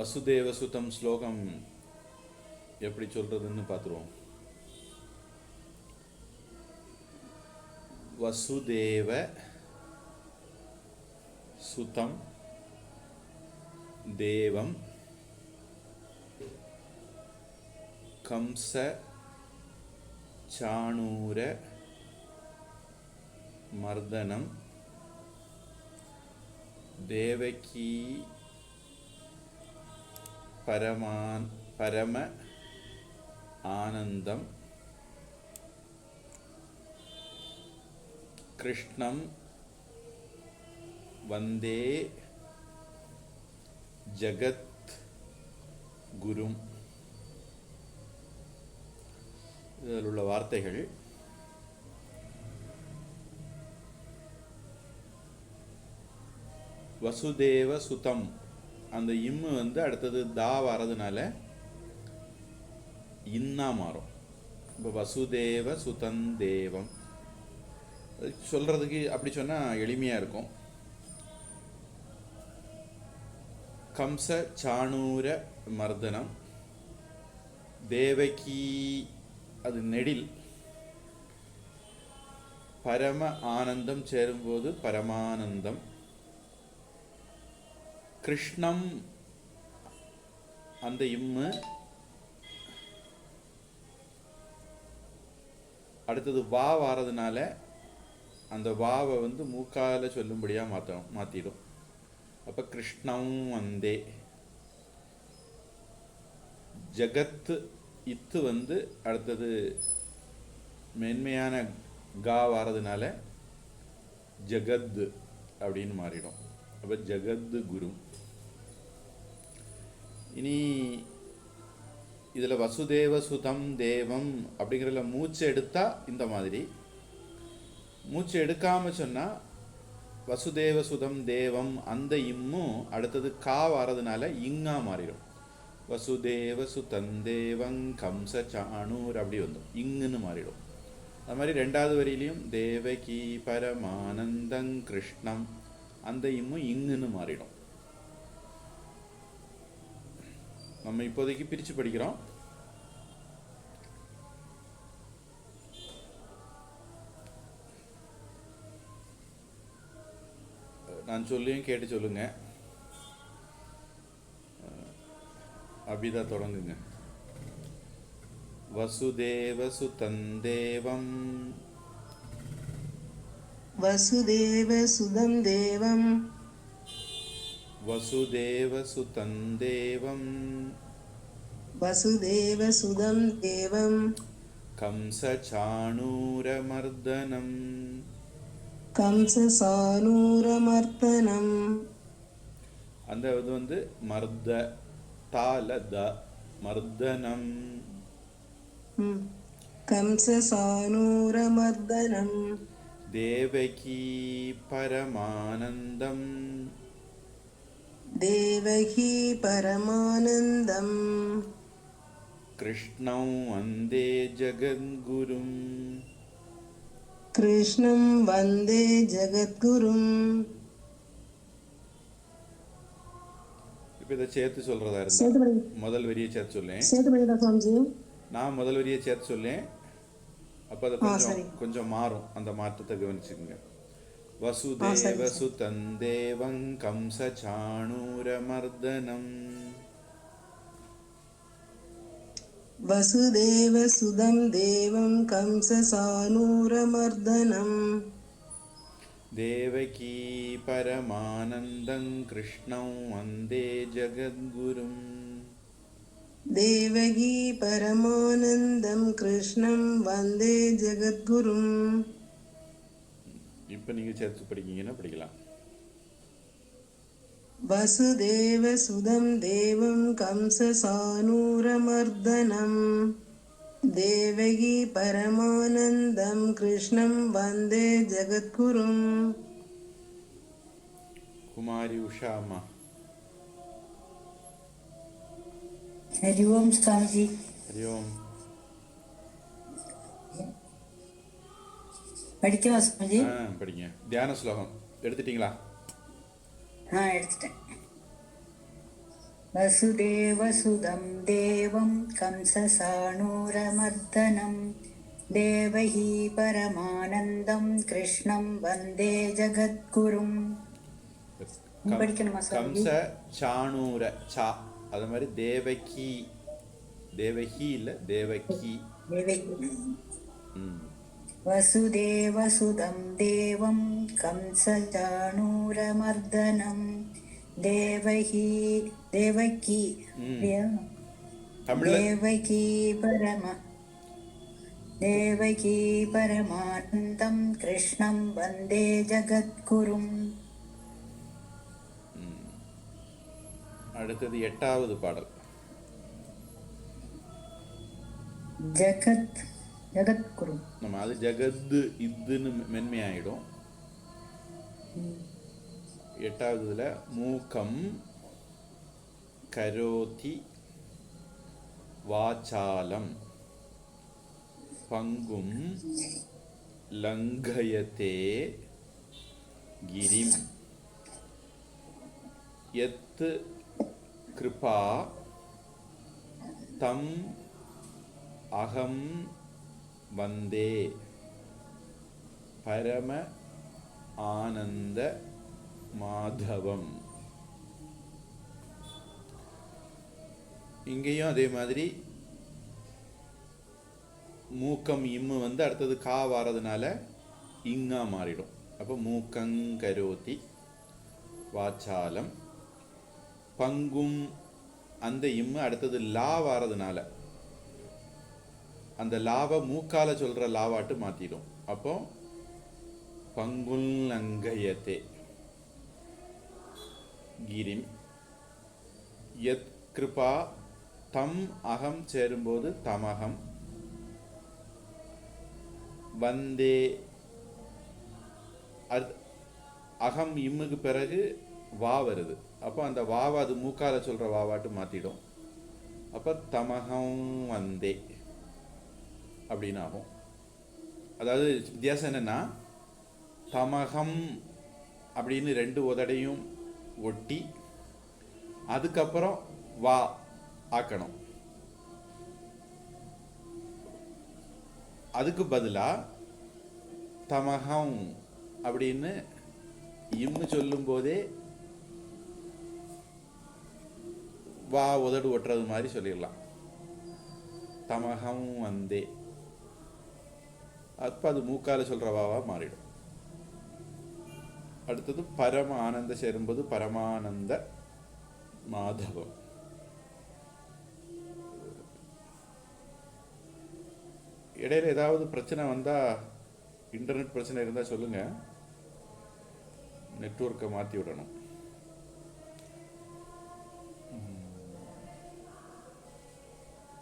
வசுதேவசுதம் ஸ்லோகம் எப்படி சொல்றதுன்னு பார்த்துருவோம். வசுதேவ சுதம் தேவம் கம்ச சாணூர மர்தனம் தேவகி பரம ஆனந்தம் கிருஷ்ணம் வந்தே ஜகத் குரும். இதில் உள்ள வார்த்தைகள் வசுதேவ சுதம், அந்த இம்மு அடுத்தது தா வரதுனால இன்னா மாறும். இப்போ வசுதேவ சுதம் தேவம் சொல்றதுக்கு அப்படி சொன்னால் எளிமையாக இருக்கும். கம்ச சாணூர மர்தனம் தேவகி அது நெடில், பரம ஆனந்தம் சேரும்போது பரமானந்தம், கிருஷ்ணம் அந்த இம்மு அடுத்தது வா வாரதுனால அந்த வாவை மூக்கால சொல்லும்படியாக மாற்றிடும். அப்போ கிருஷ்ணம் வந்தே. ஜகத்து இத்து அடுத்தது மென்மையான கா வாரதுனால ஜகத் அப்படின்னு மாறிடும். அப்போ ஜகத் குரு. இனி இதில் வசுதேவ சுதம் தேவம் அப்படிங்கிறதுல மூச்சு எடுத்தால் இந்த மாதிரி, மூச்சு எடுக்காமல் சொன்னால் வசுதேவ சுதம் தேவம் அந்த இம்மும் அடுத்தது கா வரதுனால இங்கா மாறிடும். வசுதேவ சுதந்தேவங் கம்ச சாணூர் அப்படி இங்குன்னு மாறிடும். அது மாதிரி ரெண்டாவது வரியிலையும் தேவகி பரமானந்தங் கிருஷ்ணம் அந்த இம்மும் இங்குன்னு மாறிடும். நம்ம இப்போதைக்கு பிரித்து படிக்கிறோம். நான் சொல்லியும் கேட்டு சொல்லுங்க. அபிதா தொடங்குங்க. வசுதேவ சுதந்தேவம் வசுதேவ சுதம் தேவம் வசுதேவ சுதந்தேவம் வசுதேவ சுதம் தேவம் கம்ச சாணூரமர்தனம் கம்ச சாணூரமர்தனம். அந்த மர்த தால த மர்தனம் கம்ச சாணூரமர்தனம் தேவகி பரமானந்தம் தேவகி பரமானந்தம் கிருஷ்ணம் வந்தே ஜகத்குரும் கிருஷ்ணம் வந்தே ஜகத்குரும். இப்போ இதை சேர்த்து சொல்றதா இருந்தா முதல் வரியை சேர்த்து சொல்லேன். நான் முதல் வரியை சேர்த்து சொல்லேன். அப்போ அது கொஞ்சம் மாறும். அந்த மாற்றத்தை கவனிச்சுக்கோங்க. வசுதேவ சுதந்தேவங் கம்ச சாணூரமர்தனம் வசுதேவ சுதம் தேவம் கம்ச சாணூரமர்தனம் தேவகி பரமானந்தங் கிருஷ்ணம் வந்தே ஜகத்குரும் தேவகி பரமானந்தம் கிருஷ்ணம் வந்தே ஜகத்குரும். இப்போ நீங்கள் சேர்த்து படிக்கீங்கன்னா படிக்கலாம். வசுதேவ சுதம் தேவம் கம்ச சாணூரமர்தனம் தேவகி பரமானந்தம் கிருஷ்ணம் வந்தே ஜகத்குரும். குமாரி உஷா அம்மா. ஹரி ஓம் சாமிஜி. ஹரி ஓம். படிக்கவா சுவாமிஜி? படிங்க. தியான ஸ்லோகம் எடுத்துட்டீங்களா? எடுத்துட்டேன். वसुदेवसुदं देवं कंससाणूरमर्दनं देवही परमानन्दं कृष्णं वन्दे जगद्गुरुम्. படிக்கணுமா கம்ச சாமி? சாணூர சா அது மாதிரி தேவகி தேவகி இல்லை தேவகி. वसुदेवसुदं देवं कंसचाणूरमर्दनं देवकी देवकी परमानन्दं कृष्णं वन्दे जगद्गुरुम्. அடுத்தது 8வது பாடல். ஜகத்குரு. நம்ம அது ஜகத்து இதுன்னு மென்மையாயிடும். 8வதுல மூக்கம் கரோதி வாசாலம் பங்கும் லங்கயதே கிரிம் யத் கிருபா தம் அகம் வந்தே பரம ஆனந்த மாதவம். இங்கேயும் அதே மாதிரி மூக்கம் இம்மு வந்து அடுத்தது கா வாரதுனால இங்கா மாறிடும். அப்போ மூக்கங்கரோதி வாச்சாலம் பங்கும் அந்த இம்மு அடுத்தது லா வாரதுனால அந்த லாவை மூக்கால சொல்ற லாவாட்டு மாத்திடும். அப்போ பங்குல்லங்கயத்தே கிரிம் யத் கிருபா தம் அகம் சேரும்போது தமகம் வந்தே அகம் இம்முக்கு பிறகு வா வருது. அப்போ அந்த வாவை அது மூக்கால சொல்ற வாவாட்டு மாத்திடும். அப்போ தமகம் வந்தே அப்படின்னு ஆகும். அதாவது வித்தியாசம் என்னன்னா தமகம் அப்படின்னு 2 உதடையும் ஒட்டி அதுக்கப்புறம் வா ஆக்கணும். அதுக்கு பதிலா தமகம் அப்படின்னு இம்மு சொல்லும் போதே வா உதடு ஒட்டுறது மாதிரி சொல்லிடலாம். தமகம் வந்தே அப்போ அது மூக்கால சொல்ற வாவா மாறிடும். அடுத்தது பரம ஆனந்த சேரும்போது பரமானந்த மாதவம். இடையில ஏதாவது பிரச்சனை வந்தா இன்டர்நெட் பிரச்சனை இருந்தா சொல்லுங்க, நெட்வொர்க்கை மாத்தி விடணும்.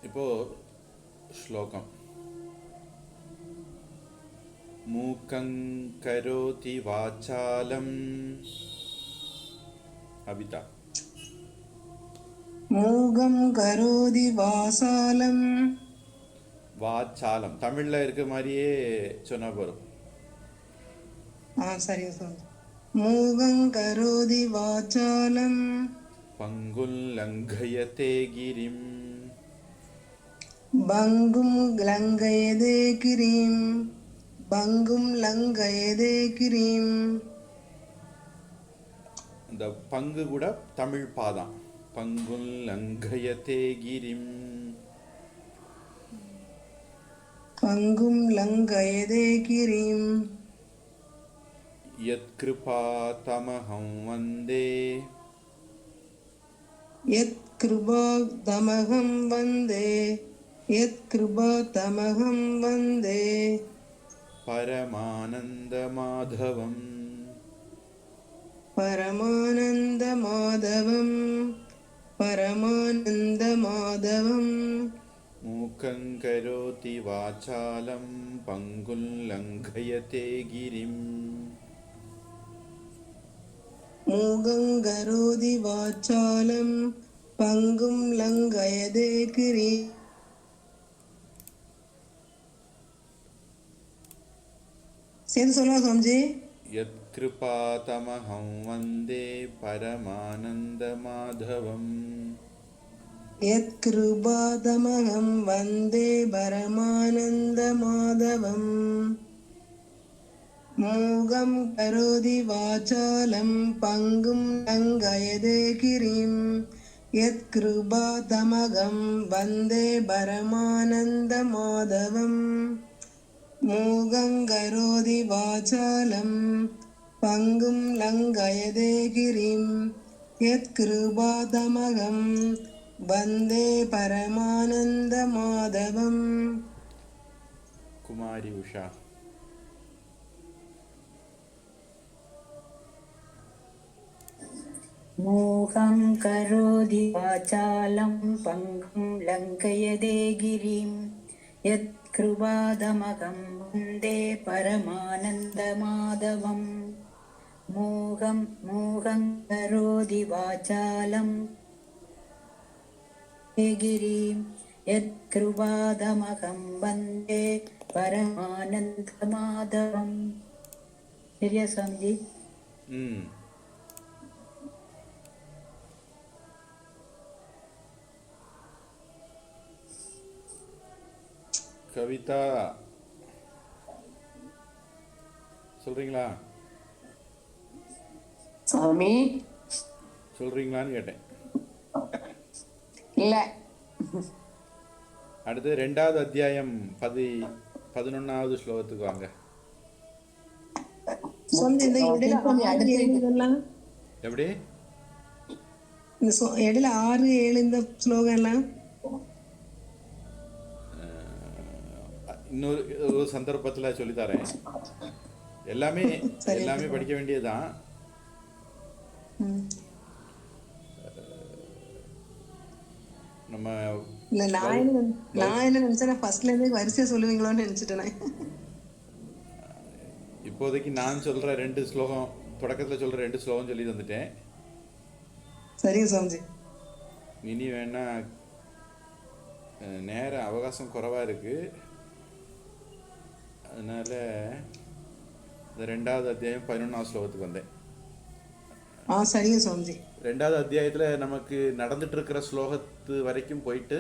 இப்போ ஸ்லோகம் மூக்கங்கரோதி வாசாலம் அபிதா. மூகம் கரோதி வாசாலம் வாசாலம் தமிழ்ல இருக்க மாதிரியே சொன்ன போறோம். சரி சார். மூகம் கரோதி வாசாலம் பங்குல் லங்கயதே கிரிம் பங்கும் லங்கயதே கிரீம் பங்கும் லங்கயதே கிரீம். இந்த பங்கு கூட தமிழ் பாதான். பங்குல் லங்கயதே கிரிம் பங்கும் லங்கயதே கிரீம் யத் கிருபா தமஹம் வந்தே யத் கிருபா தமகம் வந்தே யத் கிருபா தமகம் வந்தே பரமானந்த மாதவம் பரமானந்த மாதவம் பரமானந்த மாதவம். மூக்கங்கரோதி வாசாலம் பங்குல் லங்கயதே கிரிம் மூகம் கரோதி வாசாலம் பங்கும் லங்கயதே கிரீம். சேர்ந்து சொல்லலாம் சுவாமிஜி. யத் கிருபா தமஹம் வந்தே பரமானந்த மாதவம் यत्कृपातमहं वन्दे परमानन्दमाधवम् मूगं करोति वाचालं पङ्गुं लङ्घयते गिरिं यत्कृपातमहं वन्दे परमानन्दमाधवम् मूगं करोति वाचालं पङ्गुं लङ्घयते गिरिं यत्कृपातमहं वन्दे परमानन्दमाधवम् குமாரி உஷா. मोहं करोति वाचालं पङ्गुं लङ्घयते गिरिं यत्कृपातमहं वन्दे परमानन्दमाधवम् मोहं करोति वाचालं गिरिं यत्कृपातमहं वन्दे परमानन्दमाधवम्. சரியா சுவாமிஜி? ம் கவிதா சொல்றீங்களா? சாமி சொல்றீங்களான்னு கேட்டேன். இல்ல அடுத்து 2வது அத்தியாயம் 11வது ஸ்லோகத்துக்கு வாங்க. சுவாமிஜி, இந்த இடையில 6, 7 இதெல்லாம் எப்படி? இந்த இடையில 6, 7 இந்த ஸ்லோகம் எல்லாம் இன்னொரு ஒரு சந்தர்ப்பத்தில் சொல்லித்தரேன். எல்லாமே படிக்க வேண்டியதுதான். நம்ம இல்ல, நான் என்ன நினைச்சேன், ஃபர்ஸ்ட்ல இருந்து வரிசையா சொல்லுவீங்களோன்னு நினைச்சிட்டேன். இப்போதைக்கு நான் சொல்ற 2 ஸ்லோகம், தொடக்கத்தில் சொல்ற 2 ஸ்லோகம் சொல்லி தந்துட்டேன். சரிங்க சுவாமிஜி. இனி வேணா நேர அவகாசம் குறைவாக இருக்கு, அதனால இந்த 2வது அத்தியாயம் 11வது ஸ்லோகத்துக்கு வந்தேன். சரிங்க சுவாமிஜி. 2வது அத்தியாயத்தில் நமக்கு நடந்துட்டு இருக்கிற ஸ்லோகத்து வரைக்கும் போயிட்டு,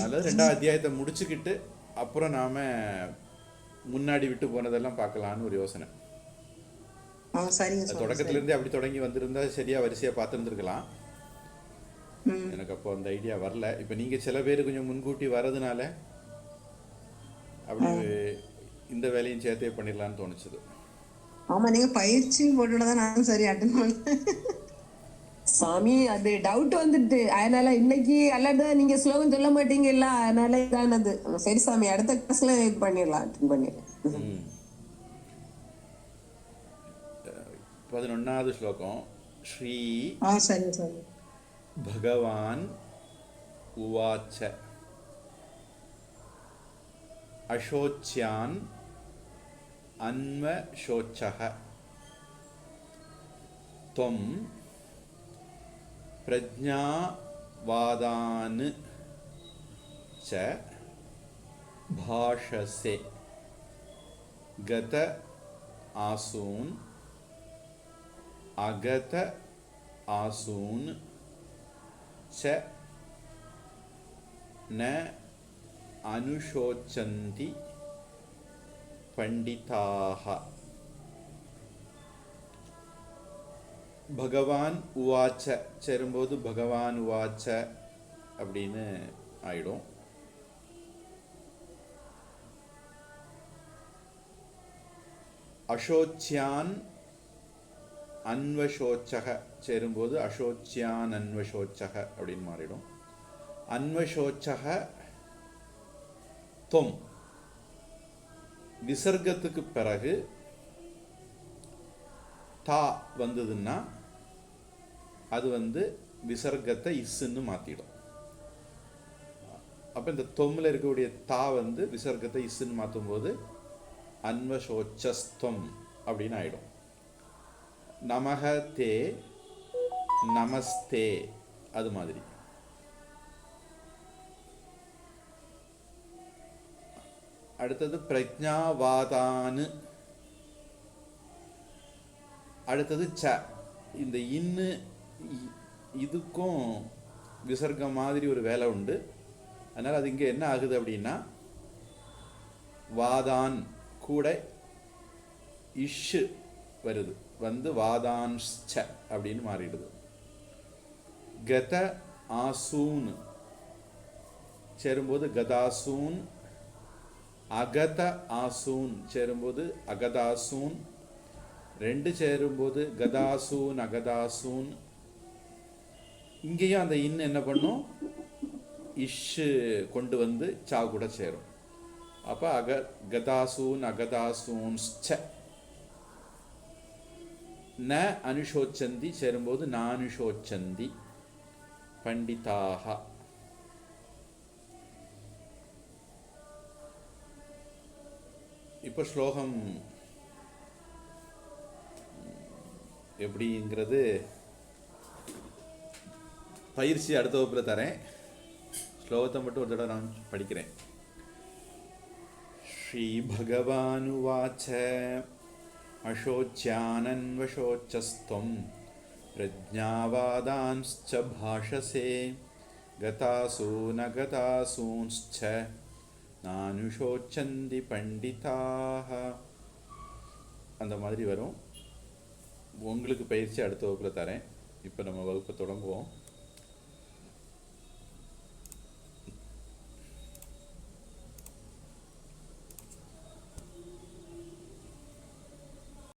அதில் 2வது அத்தியாயத்தை முடிச்சுக்கிட்டு அப்புறம் நாம முன்னாடி விட்டு போனதெல்லாம் பார்க்கலான்னு ஒரு யோசனை. தொடக்கத்திலேருந்தே அப்படி தொடங்கி வந்திருந்தா சரியா வரிசையாக பார்த்துருந்துருக்கலாம். எனக்கு அப்போ அந்த ஐடியா வரல. இப்போ நீங்கள் சில பேர் கொஞ்சம் முன்கூட்டி வர்றதுனால அப்படி இந்த வேலையும் சேர்த்தே பண்ணிடலான்னு தோணுச்சுது. ஆமா, நீங்க பயிற்சி போட்டுதான் நானும் சரி அட்டன் பண்ணேன். சாமி, அது டவுட் வந்துட்டு, அதனால இன்னைக்கு அல்லது நீங்க ஸ்லோகம் சொல்ல மாட்டீங்கல்ல, அதனால இதானது. சரி சாமி, அடுத்த கிளாஸ்ல இது பண்ணிடலாம், அட்டன் பண்ணிடலாம். 11வது ஸ்லோகம். ஸ்ரீ சரி சரி. பகவான் உவாச்ச அசோச்யான் அன்வசோச்சஹ त्वं प्रज्ञावादान् च भाषसे गत आसून् अगत आसून् च न अनुशोचन्ति पंडिताः. பகவான் உவாச்ச சேரும்போது பகவான் உவாச்ச அப்படின்னு ஆயிடும். அசோச்யான் அன்வசோச்சக சேரும்போது அசோச்யான் அன்வசோச்சக அப்படின்னு மாறிடும். அன்வசோச்சக தொம் விசர்க்கத்துக்கு பிறகு தா வந்ததுன்னா அது விசர்க்கத்தை இஸ்ன்னு மாற்றிடும். அப்போ இந்த தொம்மில் இருக்கக்கூடிய தா விசர்க்கத்தை இஸ்ன்னு மாற்றும் போது அன்வசோச்சஸ்தம் அப்படின்னு ஆயிடும். நமக தே நமஸ்தே அது மாதிரி. அடுத்தது பிரஜ்ஞாவாதான்னு. அடுத்தது ச. இந்த இன்னு இதுக்கும் விசர்க்கம் மாதிரி ஒரு வேலை உண்டு. அதனால் அது இங்கே என்ன ஆகுது அப்படின்னா வாதான் கூட இஷு வருது, வந்து வாதான்ஸ்ச அப்படின்னு மாறிடுது. கத ஆசூன் சேரும்போது கதாசூன், அகத ஆசூன் சேரும்போது அகதாசூன், ரெண்டு சேரும்போது கதாசூன் அகதாசூன். இங்கேயும் அந்த இன் என்ன பண்ணும், இஷு கொண்டு வந்து சா கூட சேரும். அப்போ கதாசூன் அகதாசூன்ஸ்ச. ந அனுஷோச்சந்தி சேரும்போது நானுஷோச்சந்தி பண்டிதாக. இப்போ ஸ்லோகம் எப்படிங்கிறது பயிற்சி அடுத்த வகுப்பில் தரேன். ஸ்லோகத்தை மட்டும் ஒரு தடவை நான் படிக்கிறேன். ஸ்ரீ பகவானுவாச்ச அசோச்யானன்வசோச்சஸ்த்வம் பிரஜ்ஞாவாதான்ஸ்ச பாஷசே கதாசூனகதாசூன்ஸ்ச நானுஷோச்சந்தி பண்டிதாக. அந்த மாதிரி வரும். உங்களுக்கு பயிற்சி அடுத்த வகுப்பில் தரேன். இப்போ நம்ம வகுப்பை தொடங்குவோம்.